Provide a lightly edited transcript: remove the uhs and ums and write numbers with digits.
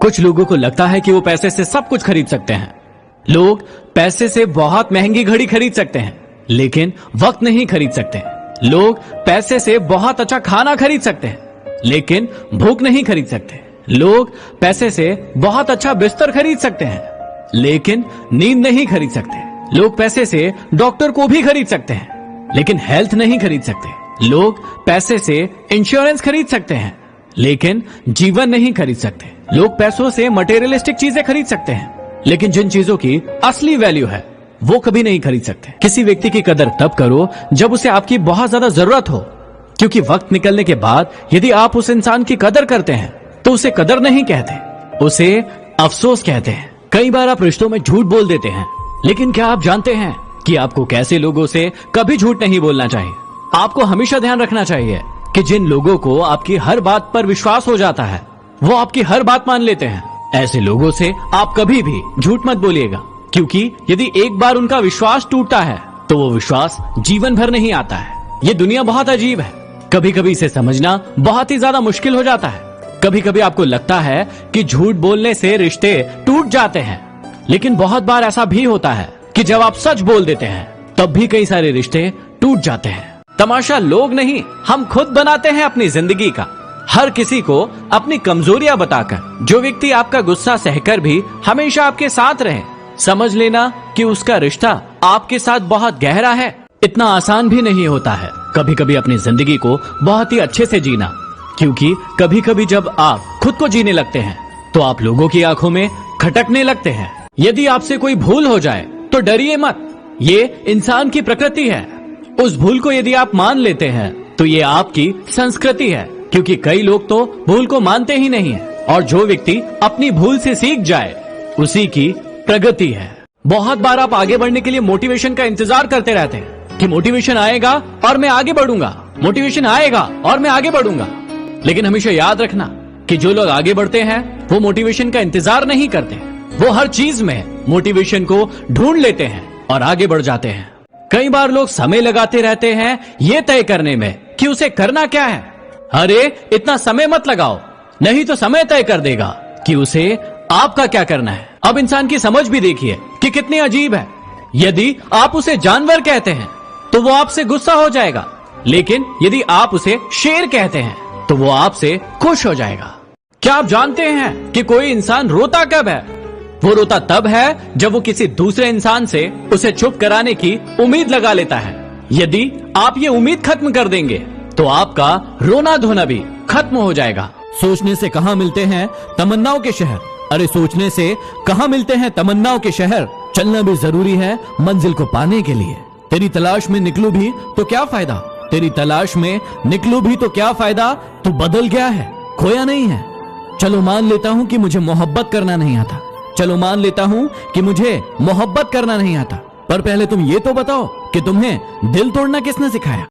कुछ लोगों को लगता है कि वो पैसे से सब कुछ खरीद सकते हैं। लोग पैसे से बहुत महंगी घड़ी खरीद सकते हैं, लेकिन वक्त नहीं खरीद सकते। लोग पैसे से बहुत अच्छा खाना खरीद सकते हैं, लेकिन भूख नहीं खरीद सकते। लोग पैसे से बहुत अच्छा बिस्तर खरीद सकते हैं, लेकिन नींद नहीं खरीद सकते। लोग पैसे से डॉक्टर को भी खरीद सकते हैं, लेकिन हेल्थ नहीं खरीद सकते। लोग पैसे से इंश्योरेंस खरीद सकते हैं, लेकिन जीवन नहीं खरीद सकते। लोग पैसों से मटेरियलिस्टिक चीजें खरीद सकते हैं, लेकिन जिन चीजों की असली वैल्यू है वो कभी नहीं खरीद सकते। किसी व्यक्ति की कदर तब करो जब उसे आपकी बहुत ज्यादा जरूरत हो, क्योंकि वक्त निकलने के बाद यदि आप उस इंसान की कदर करते हैं तो उसे कदर नहीं कहते, उसे अफसोस कहते हैं। कई बार आप रिश्तों में झूठ बोल देते हैं, लेकिन क्या आप जानते हैं कि आपको कैसे लोगों से कभी झूठ नहीं बोलना चाहिए। आपको हमेशा ध्यान रखना चाहिए कि जिन लोगों को आपकी हर बात पर विश्वास हो जाता है वो आपकी हर बात मान लेते हैं। ऐसे लोगों से आप कभी भी झूठ मत बोलिएगा, क्योंकि यदि एक बार उनका विश्वास टूटता है तो वो विश्वास जीवन भर नहीं आता है। ये दुनिया बहुत अजीब है, कभी कभी इसे समझना बहुत ही ज्यादा मुश्किल हो जाता है। कभी कभी आपको लगता है कि झूठ बोलने से रिश्ते टूट जाते हैं, लेकिन बहुत बार ऐसा भी होता है कि जब आप सच बोल देते हैं तब भी कई सारे रिश्ते टूट जाते हैं। तमाशा लोग नहीं, हम खुद बनाते हैं अपनी जिंदगी का। हर किसी को अपनी कमजोरियां बताकर जो व्यक्ति आपका गुस्सा सहकर भी हमेशा आपके साथ रहे, समझ लेना कि उसका रिश्ता आपके साथ बहुत गहरा है। इतना आसान भी नहीं होता है कभी कभी अपनी जिंदगी को बहुत ही अच्छे से जीना, क्योंकि कभी कभी जब आप खुद को जीने लगते हैं तो आप लोगों की आंखों में खटकने लगते हैं। यदि आपसे कोई भूल हो जाए तो डरिए मत, ये इंसान की प्रकृति है। उस भूल को यदि आप मान लेते हैं तो ये आपकी संस्कृति है, क्योंकि कई लोग तो भूल को मानते ही नहीं है, और जो व्यक्ति अपनी भूल से सीख जाए उसी की प्रगति है। बहुत बार आप आगे बढ़ने के लिए मोटिवेशन का इंतजार करते रहते हैं कि मोटिवेशन आएगा और मैं आगे बढ़ूंगा, मोटिवेशन आएगा और मैं आगे बढ़ूंगा। लेकिन हमेशा याद रखना कि जो लोग आगे बढ़ते हैं वो मोटिवेशन का इंतजार नहीं करते, वो हर चीज में मोटिवेशन को ढूंढ लेते हैं और आगे बढ़ जाते हैं। कई बार लोग समय लगाते रहते हैं ये तय करने में कि उसे करना क्या है। अरे इतना समय मत लगाओ, नहीं तो समय तय कर देगा कि उसे आपका क्या करना है। अब इंसान की समझ भी देखिए कि कितनी अजीब है। यदि आप उसे जानवर कहते हैं तो वो आपसे गुस्सा हो जाएगा, लेकिन यदि आप उसे शेर कहते हैं तो वो आपसे खुश हो जाएगा। क्या आप जानते हैं कि कोई इंसान रोता कब है? वो रोता तब है जब वो किसी दूसरे इंसान से उसे चुप कराने की उम्मीद लगा लेता है। यदि आप ये उम्मीद खत्म कर देंगे तो आपका रोना धोना भी खत्म हो जाएगा। सोचने से कहाँ मिलते हैं तमन्नाओं के शहर। अरे सोचने से कहाँ मिलते हैं तमन्नाओं के शहर। चलना भी जरूरी है मंजिल को पाने के लिए। तेरी तलाश में निकलूं भी तो क्या फायदा, तेरी तलाश में निकलूं भी तो क्या फायदा। तू बदल गया है, खोया नहीं है। चलो मान लेता हूँ कि मुझे मोहब्बत करना नहीं आता, चलो मान लेता हूँ कि मुझे मोहब्बत करना नहीं आता, पर पहले तुम ये तो बताओ कि तुम्हें दिल तोड़ना किसने सिखाया।